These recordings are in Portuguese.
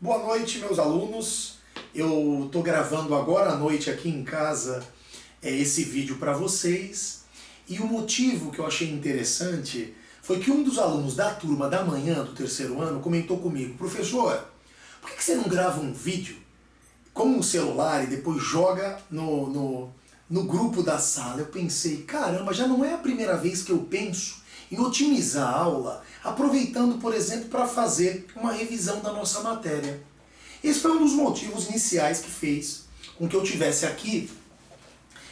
Boa noite, meus alunos. Eu estou gravando agora à noite aqui em casa esse vídeo para vocês. E o motivo que eu achei interessante foi que um dos alunos da turma da manhã do terceiro ano comentou comigo: professor, por que você não grava um vídeo com um celular e depois joga no grupo da sala? Eu pensei, caramba, já não é a primeira vez que eu penso em otimizar a aula, aproveitando, por exemplo, para fazer uma revisão da nossa matéria. Esse foi um dos motivos iniciais que fez com que eu tivesse aqui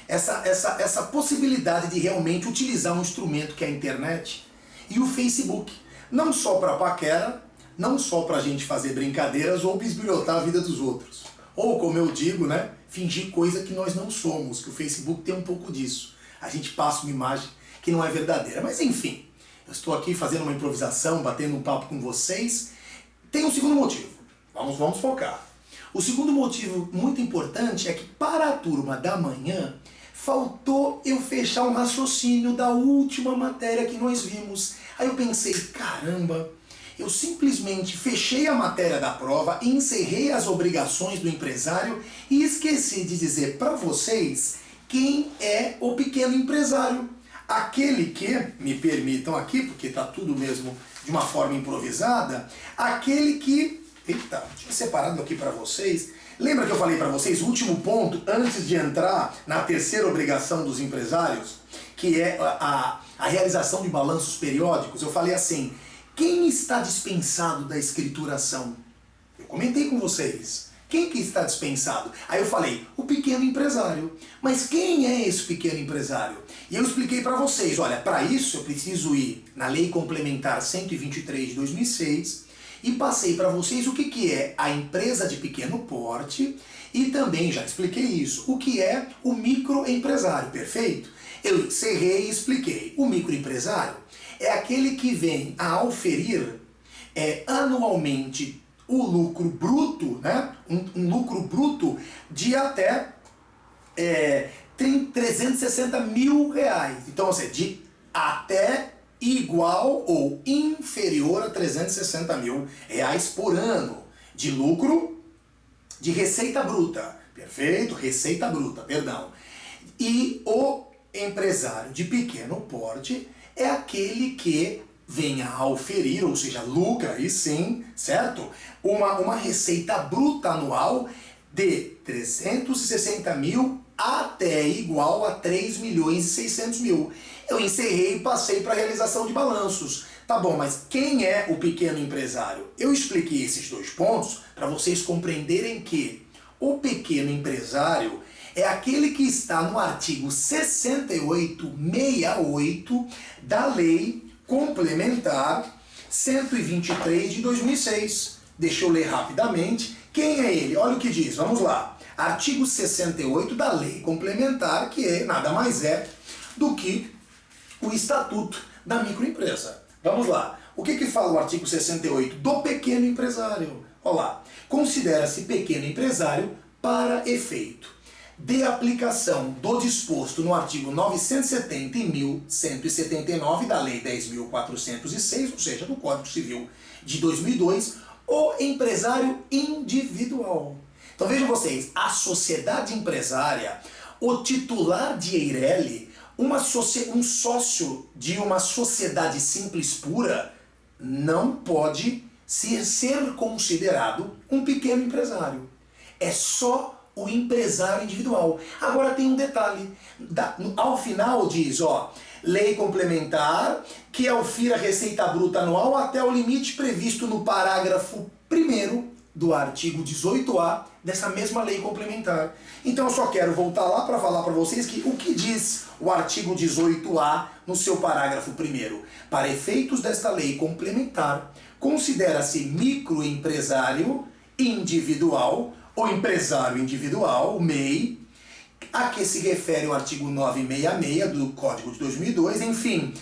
essa possibilidade de realmente utilizar um instrumento que é a internet e o Facebook. Não só para paquera, não só para a gente fazer brincadeiras ou bisbilhotar a vida dos outros. Ou, como eu digo, né, fingir coisa que nós não somos, que o Facebook tem um pouco disso. A gente passa uma imagem que não é verdadeira. Mas enfim, eu estou aqui fazendo uma improvisação, batendo um papo com vocês. Tem um segundo motivo. Vamos focar. O segundo motivo muito importante é que para a turma da manhã faltou eu fechar um raciocínio da última matéria que nós vimos. Aí eu pensei, caramba, eu simplesmente fechei a matéria da prova, encerrei as obrigações do empresário e esqueci de dizer para vocês quem é o pequeno empresário. Aquele que, me permitam aqui, porque está tudo mesmo de uma forma improvisada, aquele que... Eita, tinha separado aqui para vocês. Lembra que eu falei para vocês, o último ponto, antes de entrar na terceira obrigação dos empresários, que é a realização de balanços periódicos? Eu falei assim, quem está dispensado da escrituração? Eu comentei com vocês. Quem que está dispensado? Aí eu falei, o pequeno empresário. Mas quem é esse pequeno empresário? E eu expliquei para vocês, olha, para isso eu preciso ir na Lei Complementar 123 de 2006 e passei para vocês o que é a empresa de pequeno porte e também já expliquei isso, o que é o microempresário, perfeito? Eu encerrei e expliquei. O microempresário é aquele que vem a auferir anualmente o lucro bruto, né? Um lucro bruto de até 360 mil reais. Então, ou seja, de até igual ou inferior a 360 mil reais por ano de lucro de receita bruta. Perfeito? Receita bruta, perdão. E o empresário de pequeno porte é aquele que venha a auferir, ou seja, lucra, aí sim, certo? Uma receita bruta anual de 360 mil até igual a 3 milhões e 600 mil. Eu encerrei e passei para a realização de balanços. Tá bom, mas quem é o pequeno empresário? Eu expliquei esses dois pontos para vocês compreenderem que o pequeno empresário é aquele que está no artigo 6868 da Lei Complementar 123 de 2006. Deixa eu ler rapidamente. Quem é ele? Olha o que diz, vamos lá. Artigo 68 da Lei Complementar, que nada mais é do que o Estatuto da Microempresa. Vamos lá. O que fala o artigo 68? Do pequeno empresário. Olha lá. Considera-se pequeno empresário para efeito de aplicação do disposto no artigo 970 e 1179 da Lei 10.406, ou seja, do Código Civil de 2002, o empresário individual. Então vejam vocês, a sociedade empresária, o titular de Eireli, um sócio de uma sociedade simples pura, não pode ser considerado um pequeno empresário. É só o empresário individual. Agora tem um detalhe. Ao final diz, lei complementar que aufira a receita bruta anual até o limite previsto no parágrafo 1º do artigo 18A dessa mesma lei complementar. Então eu só quero voltar lá para falar para vocês que o que diz o artigo 18A no seu parágrafo 1º. Para efeitos desta lei complementar, considera-se microempresário individual ou empresário individual, o MEI, a que se refere o artigo 966 do Código de 2002, enfim,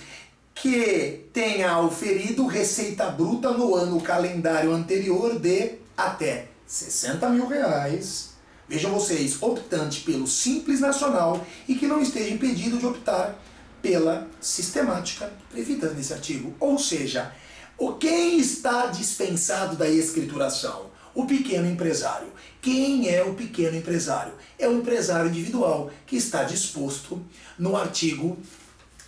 que tenha auferido receita bruta no ano calendário anterior de até 60 mil reais. Vejam vocês, optante pelo Simples Nacional e que não esteja impedido de optar pela sistemática prevista nesse artigo. Ou seja, quem está dispensado da escrituração? O pequeno empresário. Quem é o pequeno empresário? É o empresário individual que está disposto no artigo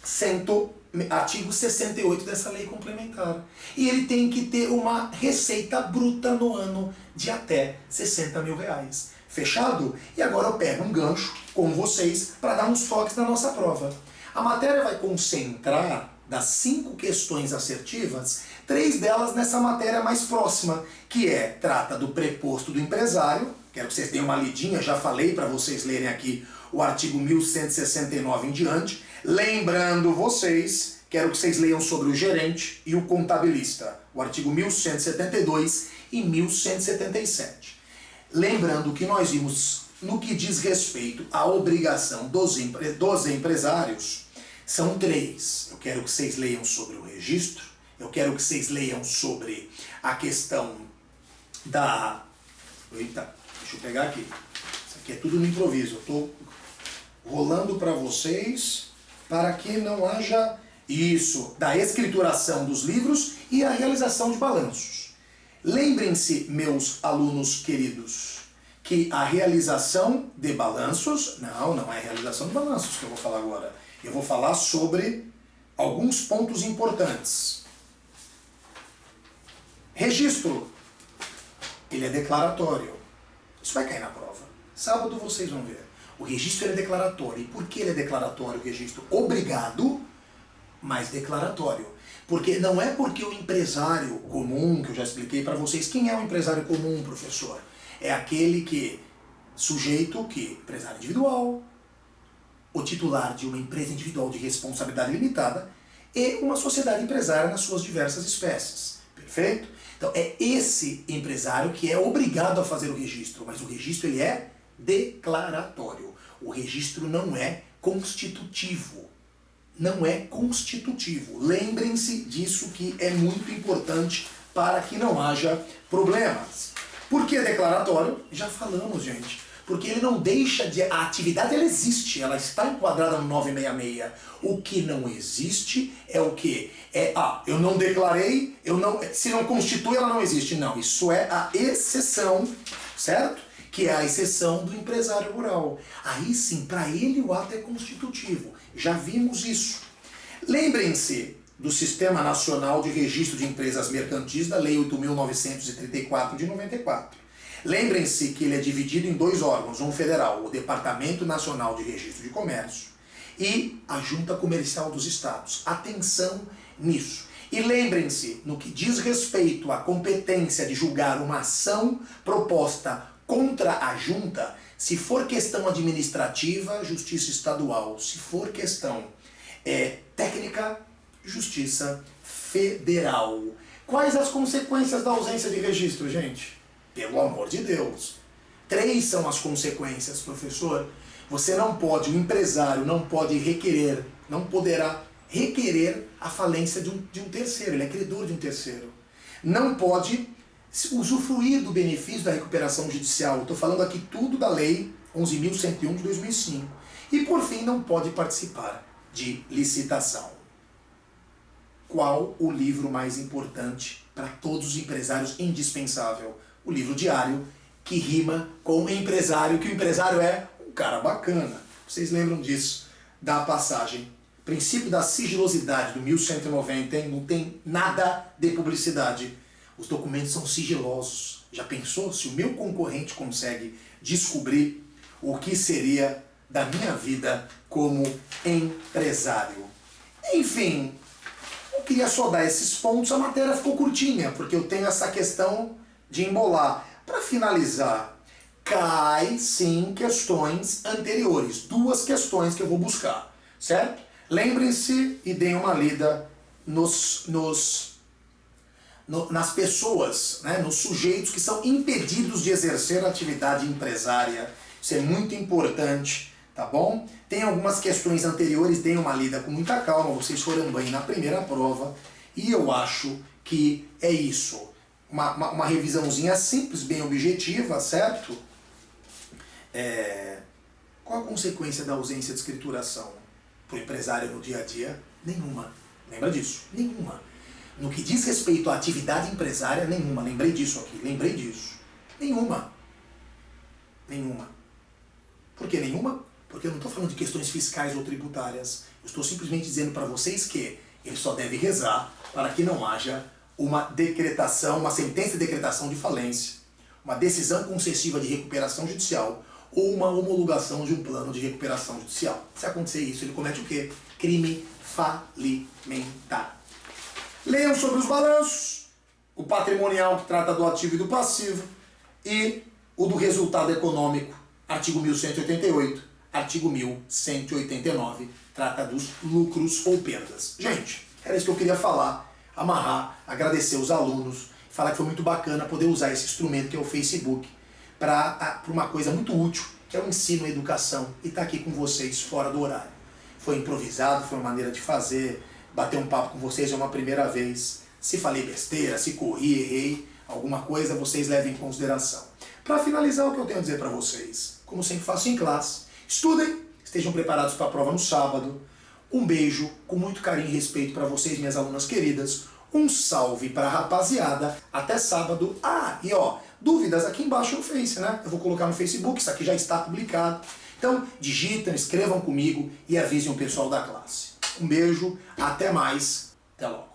68 dessa lei complementar. E ele tem que ter uma receita bruta no ano de até 60 mil reais. Fechado? E agora eu pego um gancho com vocês para dar uns toques na nossa prova. A matéria vai concentrar das 5 questões assertivas, 3 delas nessa matéria mais próxima, que trata do preposto do empresário. Quero que vocês deem uma lidinha, já falei para vocês lerem aqui o artigo 1169 em diante. Lembrando vocês, quero que vocês leiam sobre o gerente e o contabilista, o artigo 1172 e 1177. Lembrando que nós vimos, no que diz respeito à obrigação dos empresários, são 3. Eu quero que vocês leiam sobre o registro, eu quero que vocês leiam sobre a questão da... Eita, deixa eu pegar aqui. Isso aqui é tudo no improviso. Eu estou rolando para vocês para que não haja isso, da escrituração dos livros e a realização de balanços. Lembrem-se, meus alunos queridos, que a realização de balanços... Não é a realização de balanços que eu vou falar agora. Eu vou falar sobre alguns pontos importantes. Registro. Ele é declaratório. Isso vai cair na prova. Sábado vocês vão ver. O registro é declaratório. E por que ele é declaratório, o registro? Obrigado, mas declaratório. Porque não é porque o empresário comum, que eu já expliquei para vocês, quem é o empresário comum, professor? É aquele empresário individual, o titular de uma empresa individual de responsabilidade limitada e uma sociedade empresária nas suas diversas espécies. Perfeito? Então é esse empresário que é obrigado a fazer o registro, mas o registro ele é declaratório. O registro não é constitutivo. Não é constitutivo. Lembrem-se disso, que é muito importante para que não haja problemas. Por que declaratório? Já falamos, gente. Porque ele não deixa de... A atividade ela existe, ela está enquadrada no 966. O que não existe é o quê? Eu não declarei, se não constitui, ela não existe. Não, isso é a exceção, certo? Que é a exceção do empresário rural. Aí sim, para ele o ato é constitutivo. Já vimos isso. Lembrem-se do Sistema Nacional de Registro de Empresas Mercantis, da Lei 8.934 de 94. Lembrem-se que ele é dividido em 2 órgãos, um federal, o Departamento Nacional de Registro de Comércio, e a Junta Comercial dos Estados. Atenção nisso. E lembrem-se, no que diz respeito à competência de julgar uma ação proposta contra a junta, se for questão administrativa, Justiça Estadual. Se for questão técnica, Justiça Federal. Quais as consequências da ausência de registro, gente? Pelo amor de Deus. 3 são as consequências, professor. Você não pode, o empresário não pode requerer, não poderá requerer a falência de um terceiro, ele é credor de um terceiro. Não pode usufruir do benefício da recuperação judicial. Estou falando aqui tudo da Lei 11.101 de 2005. E por fim, não pode participar de licitação. Qual o livro mais importante para todos os empresários? Indispensável. O livro diário, que rima com empresário, que o empresário é um cara bacana. Vocês lembram disso, da passagem. Princípio da sigilosidade do 1190, hein? Não tem nada de publicidade. Os documentos são sigilosos. Já pensou se o meu concorrente consegue descobrir o que seria da minha vida como empresário? Enfim, eu queria só dar esses pontos. A matéria ficou curtinha, porque eu tenho essa questão de embolar. Para finalizar, cai sim questões anteriores. 2 questões que eu vou buscar, certo? Lembrem-se e deem uma lida nas pessoas, né, nos sujeitos que são impedidos de exercer a atividade empresária. Isso é muito importante, tá bom? Tem algumas questões anteriores, deem uma lida com muita calma, vocês foram bem na primeira prova, e eu acho que é isso. Uma revisãozinha simples, bem objetiva, certo? Qual a consequência da ausência de escrituração para o empresário no dia a dia? Nenhuma. Lembra disso? Nenhuma. No que diz respeito à atividade empresária, nenhuma. Lembrei disso aqui, lembrei disso. Nenhuma. Nenhuma. Por que nenhuma? Porque eu não estou falando de questões fiscais ou tributárias. Eu estou simplesmente dizendo para vocês que ele só deve rezar para que não haja uma decretação, uma sentença de decretação de falência, uma decisão concessiva de recuperação judicial ou uma homologação de um plano de recuperação judicial. Se acontecer isso, ele comete o quê? Crime falimentar. Leiam sobre os balanços, o patrimonial que trata do ativo e do passivo e o do resultado econômico, artigo 1188, artigo 1189, trata dos lucros ou perdas. Gente, era isso que eu queria falar, amarrar, agradecer os alunos, falar que foi muito bacana poder usar esse instrumento que é o Facebook para uma coisa muito útil, que é o ensino e a educação, e estar aqui com vocês fora do horário. Foi improvisado, foi uma maneira de fazer, bater um papo com vocês é uma primeira vez. Se falei besteira, se corri, errei, alguma coisa, vocês levem em consideração. Para finalizar, o que eu tenho a dizer para vocês, como sempre faço em classe, estudem, estejam preparados para a prova no sábado. Um beijo com muito carinho e respeito para vocês, minhas alunas queridas. Um salve para a rapaziada. Até sábado. Ah, e ó, dúvidas aqui embaixo no Face, né? Eu vou colocar no Facebook, isso aqui já está publicado. Então, digitam, escrevam comigo e avisem o pessoal da classe. Um beijo, até mais, até logo.